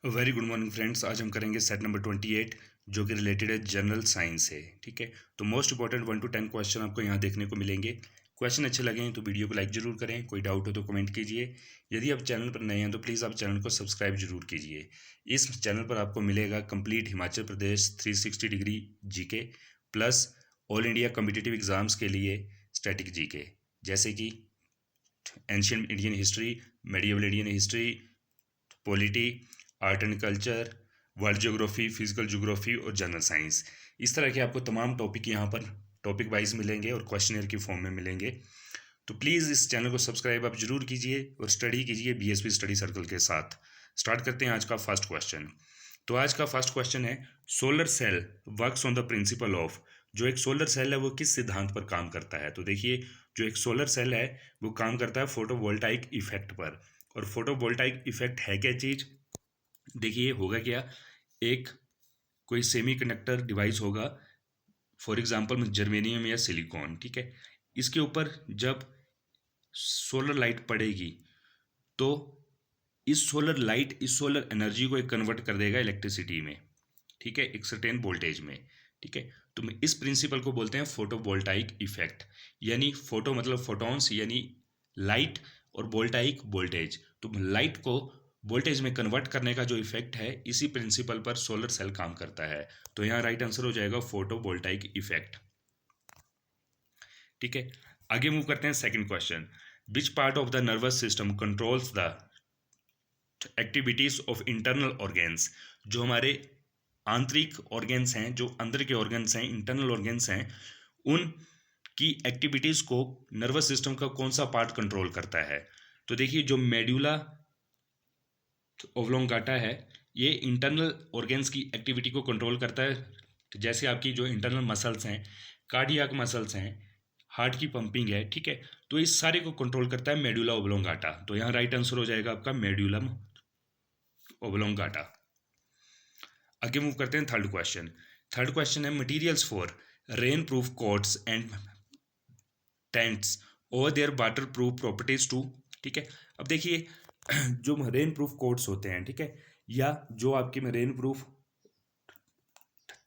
Very good morning friends. आज हम करेंगे सेट नंबर 28 जो कि रिलेटेड है जनरल साइंस से। ठीक है, तो मोस्ट इंपॉर्टेंट 1 to 10 क्वेश्चन आपको यहाँ देखने को मिलेंगे। क्वेश्चन अच्छे लगे तो वीडियो को लाइक जरूर करें, कोई डाउट हो तो कमेंट कीजिए। यदि आप चैनल पर नए हैं तो प्लीज़ आप चैनल को सब्सक्राइब जरूर कीजिए। इस चैनल पर आपको मिलेगा complete Himachal Pradesh 360 degree GK plus all India competitive exams के लिए स्टैटिक जीके, जैसे कि ancient Indian history, medieval Indian history, polity, art and culture, world geography, physical geography और जनरल साइंस। इस तरह के आपको तमाम टॉपिक यहाँ पर टॉपिक वाइज मिलेंगे और क्वेश्चनर की फॉर्म में मिलेंगे। तो प्लीज़ इस चैनल को सब्सक्राइब आप जरूर कीजिए और स्टडी कीजिए बीएसपी स्टडी सर्कल के साथ। स्टार्ट करते हैं आज का फर्स्ट क्वेश्चन। तो आज का फर्स्ट क्वेश्चन है, solar cell works on the principle of. जो एक सोलर सेल है वो किस सिद्धांत पर काम करता है? तो देखिए, जो एक सोलर सेल है वो काम करता है फोटोवोल्टाइक इफेक्ट पर। और फोटोवोल्टाइक इफेक्ट है क्या चीज़? देखिए होगा क्या, एक कोई सेमीकंडक्टर डिवाइस होगा, फॉर एग्जांपल जर्मेनियम या सिलिकॉन। ठीक है, इसके ऊपर जब सोलर लाइट पड़ेगी तो इस सोलर लाइट इस सोलर एनर्जी को एक कन्वर्ट कर देगा इलेक्ट्रिसिटी में। ठीक है, एक सर्टेन वोल्टेज में। ठीक है, तो इस प्रिंसिपल को बोलते हैं फोटोवोल्टाइक इफेक्ट। यानी फोटो मतलब फोटॉन्स यानी लाइट, और वोल्टाइक वोल्टेज, तो लाइट को वोल्टेज में कन्वर्ट करने का जो इफेक्ट है, इसी प्रिंसिपल पर सोलर सेल काम करता है। तो यहाँ राइट आंसर हो जाएगा फोटोवोल्टाइक इफेक्ट। ठीक है, आगे मूव करते हैं second question. Which part of the nervous system controls the activities of internal organs. जो हमारे आंतरिक ऑर्गेन्स हैं, जो अंदर के ऑर्गेन्स हैं, इंटरनल ऑर्गेन्स हैं, उन की एक्टिविटीज को नर्वस सिस्टम का कौन सा पार्ट कंट्रोल करता है? तो देखिए, जो मेड्यूला ओब्लोंगाटा है, ये इंटरनल ऑर्गेन्स की एक्टिविटी को कंट्रोल करता है। तो जैसे आपकी जो इंटरनल मसल्स हैं, कार्डियक मसल्स हैं, हार्ट की पंपिंग है, ठीक है, तो इस सारे को कंट्रोल करता है मेडुला ओब्लोंगाटा। तो यहाँ राइट आंसर हो जाएगा आपका मेड्यूलम ओब्लोंगाटा। आगे मूव करते हैं थर्ड क्वेश्चन। थर्ड क्वेश्चन है, materials for rainproof coats and tents over their waterproof properties to. ठीक है, अब देखिए, जो रेन प्रूफ कोट्स होते हैं, ठीक है, या जो आपके में रेन प्रूफ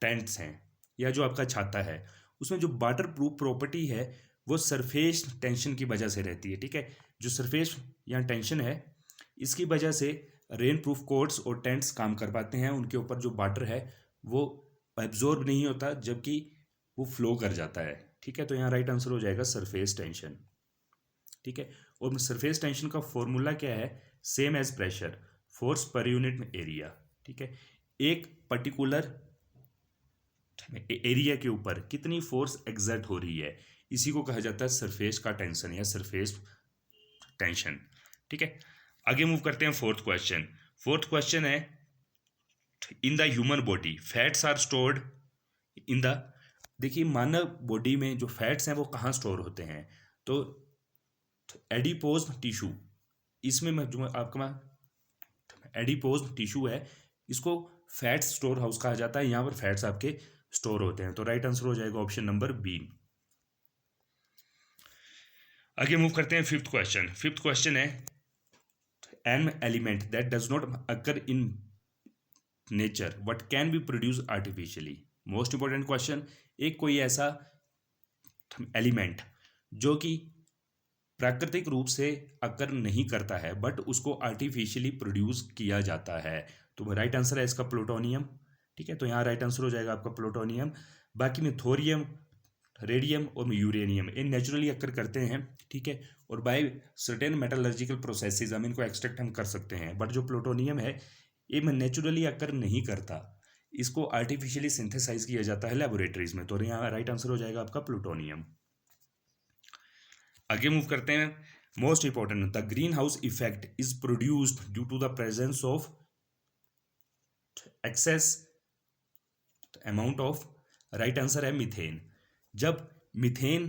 टेंट्स हैं, या जो आपका छाता है, उसमें जो वाटर प्रूफ प्रॉपर्टी है वो सरफेस टेंशन की वजह से रहती है। ठीक है, जो सरफेस या टेंशन है, इसकी वजह से रेन प्रूफ कोट्स और टेंट्स काम कर पाते हैं। उनके ऊपर जो वाटर है वो एब्जॉर्ब नहीं होता, जबकि वो फ्लो कर जाता है। ठीक है, तो यहाँ राइट आंसर हो जाएगा सरफेस टेंशन। ठीक है, और सरफेस टेंशन का फॉर्मूला क्या है? Same as pressure, force per unit area. ठीक है, एक पर्टिकुलर एरिया के ऊपर कितनी फोर्स एग्जर्ट हो रही है, इसी को कहा जाता है सरफेस का टेंशन या सरफेस टेंशन। ठीक है, आगे मूव करते हैं फोर्थ क्वेश्चन। फोर्थ क्वेश्चन है, in the human body fats are stored in the. देखिए, मानव बॉडी में जो फैट्स हैं वो कहाँ स्टोर होते हैं? तो एडिपोज टिश्यू, इसमें जो आपका एडिपोज टिश्यू है, इसको फैट्स स्टोर हाउस कहा जाता है। यहाँ पर फैट्स आपके स्टोर होते हैं। तो राइट आंसर हो जाएगा ऑप्शन नंबर बी। आगे मूव करते हैं फिफ्थ क्वेश्चन। फिफ्थ क्वेश्चन है, an element that does not occur in nature what can be produce artificially. Most important question, एक कोई ऐसा एलिमेंट जो कि प्राकृतिक रूप से अकर नहीं करता है बट उसको आर्टिफिशियली प्रोड्यूस किया जाता है। तो राइट आंसर है इसका प्लूटोनियम। ठीक है, तो यहाँ राइट आंसर हो जाएगा आपका प्लूटोनियम। बाकी में थोरियम, रेडियम और यूरेनियम ये नेचुरली अकर करते हैं। ठीक है, और बाय सर्टेन मेटलर्जिकल प्रोसेसेस हम इनको एक्सट्रैक्ट हम कर सकते हैं। बट जो प्लूटोनियम है ये नेचुरली अकर नहीं करता, इसको आर्टिफिशियली सिंथेसाइज किया जाता है लेबोरेटरीज में। तो यहाँ राइट आंसर हो जाएगा आपका प्लूटोनियम। आगे मूव करते हैं, most important, the greenhouse effect is produced due to the presence of excess amount of. Right answer है मीथेन। जब मीथेन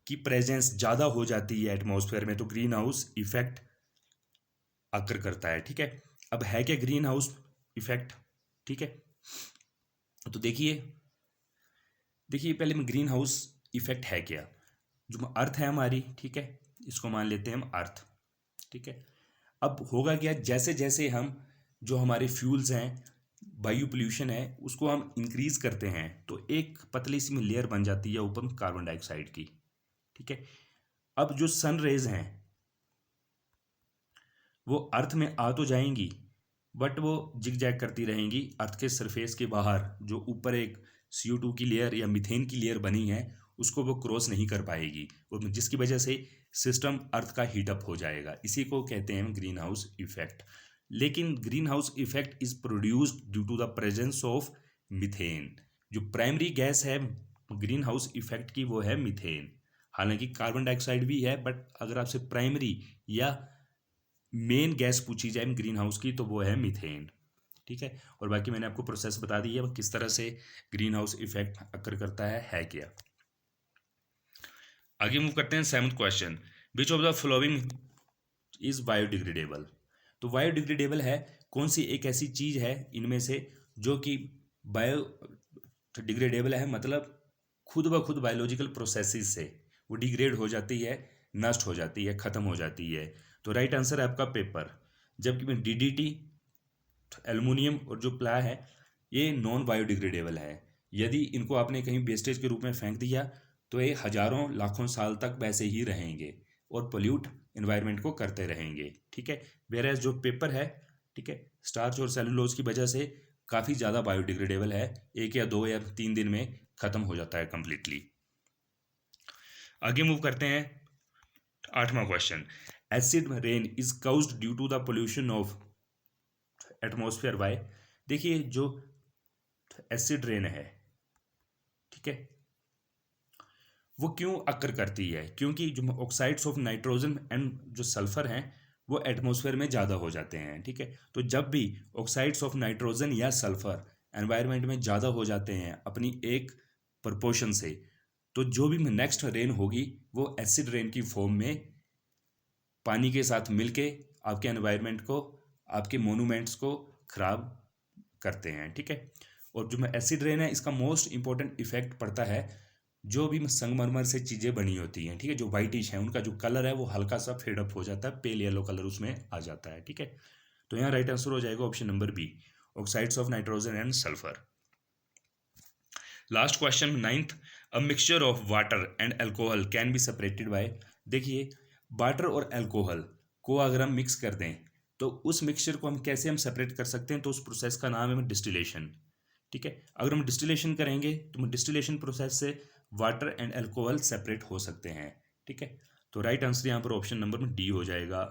की प्रेजेंस ज़्यादा हो जाती है एटमॉस्फेयर में तो ग्रीन हाउस इफेक्ट आकर करता है। ठीक है, अब है क्या ग्रीन हाउस इफेक्ट? ठीक है, तो देखिए देखिए पहले में ग्रीन हाउस इफेक्ट है क्या। जो अर्थ है हमारी, ठीक है, इसको मान लेते हैं हम अर्थ। ठीक है, अब होगा क्या, जैसे जैसे हम जो हमारे फ्यूल्स हैं, वायु पोल्यूशन है, उसको हम इंक्रीज करते हैं तो एक पतली सी लेयर बन जाती है ऊपर कार्बन डाइऑक्साइड की, ठीक है। अब जो सन रेज हैं वो अर्थ में आ तो जाएंगी, बट वो जिग जैग करती रहेंगी अर्थ के सरफेस के बाहर, जो ऊपर एक CO2 की लेयर या मीथेन की लेयर बनी है उसको वो क्रॉस नहीं कर पाएगी, और जिसकी वजह से सिस्टम अर्थ का हीटअप हो जाएगा। इसी को कहते हैं ग्रीन हाउस इफेक्ट। लेकिन greenhouse effect is produced due to the presence of methane. जो प्राइमरी गैस है ग्रीन हाउस इफेक्ट की वो है मीथेन। हालांकि कार्बन डाइऑक्साइड भी है, बट अगर आपसे प्राइमरी या मेन गैस पूछी जाए ग्रीन हाउस की तो वो है मीथेन, ठीक है। और बाकी मैंने आपको प्रोसेस बता दी है किस तरह से ग्रीन हाउस इफेक्ट अकर करता है क्या। आगे मूव करते हैं 7th question, which of the following is biodegradable. तो बायोडिग्रेडेबल है कौन सी एक ऐसी चीज है इनमें से जो कि बायोडिग्रेडेबल है, मतलब खुद ब खुद बायोलॉजिकल प्रोसेसेस से वो डिग्रेड हो जाती है, नष्ट हो जाती है, खत्म हो जाती है। तो राइट आंसर है आपका पेपर। जबकि DDT, एल्युमिनियम और जो प्ला है ये नॉन बायोडिग्रेडेबल है। यदि इनको आपने कहीं वेस्टेज के रूप में फेंक दिया तो ये हजारों लाखों साल तक वैसे ही रहेंगे और पोल्यूट एनवायरनमेंट को करते रहेंगे, ठीक है। वेयरएज जो पेपर है, ठीक है, स्टार्च और सेलुलोज की वजह से काफ़ी ज़्यादा बायोडिग्रेडेबल है, 1 या 2 या 3 दिन में ख़त्म हो जाता है कंप्लीटली। आगे मूव करते हैं 8वां question, acid rain is caused due to the pollution of atmosphere by. देखिए जो एसिड रेन है, ठीक है, वो क्यों अकर करती है, क्योंकि जो ऑक्साइड्स ऑफ नाइट्रोजन एंड जो सल्फर हैं वो एटमॉस्फेयर में ज़्यादा हो जाते हैं, ठीक है। तो जब भी ऑक्साइड्स ऑफ नाइट्रोजन या सल्फर एनवायरनमेंट में ज़्यादा हो जाते हैं अपनी एक प्रपोर्शन से, तो जो भी नेक्स्ट रेन होगी वो एसिड रेन की फॉर्म में पानी के साथ मिलके आपके एनवायरनमेंट को, आपके मोनूमेंट्स को खराब करते हैं, ठीक है। और जो एसिड रेन है इसका मोस्ट इंपॉर्टेंट इफेक्ट पड़ता है जो भी संगमरमर से चीज़ें बनी होती हैं, ठीक है, जो वाइटिश है उनका जो कलर है वो हल्का सा फेड अप हो जाता है, पेल येलो कलर उसमें आ जाता है, ठीक है। तो यहाँ राइट आंसर हो जाएगा option number B, oxides of nitrogen and sulphur. Last question 9th, a mixture of water and alcohol can be separated by. देखिए वाटर और अल्कोहल को अगर हम मिक्स कर दें तो उस मिक्सचर को हम कैसे सेपरेट कर सकते हैं, तो उस प्रोसेस का नाम है डिस्टिलेशन, ठीक है। अगर हम डिस्टिलेशन करेंगे तो डिस्टिलेशन प्रोसेस से वाटर एंड अल्कोहल सेपरेट हो सकते हैं, ठीक है। तो राइट आंसर यहाँ पर ऑप्शन नंबर डी हो जाएगा,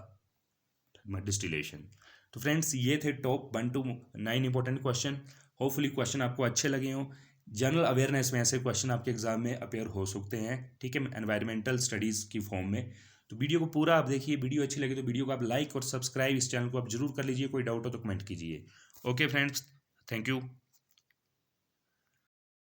डिस्टिलेशन। तो फ्रेंड्स ये थे top 1 to 9 important question. Hopefully question आपको अच्छे लगे हों। जनरल अवेयरनेस में ऐसे क्वेश्चन आपके एग्जाम में अपेयर हो सकते हैं, ठीक है, एनवायरमेंटल स्टडीज़ की फॉर्म में। तो वीडियो को पूरा आप देखिए, वीडियो अच्छी लगे तो वीडियो को आप लाइक और सब्सक्राइब इस चैनल को आप जरूर कर लीजिए। कोई डाउट हो तो कमेंट कीजिए। Okay friends, thank you.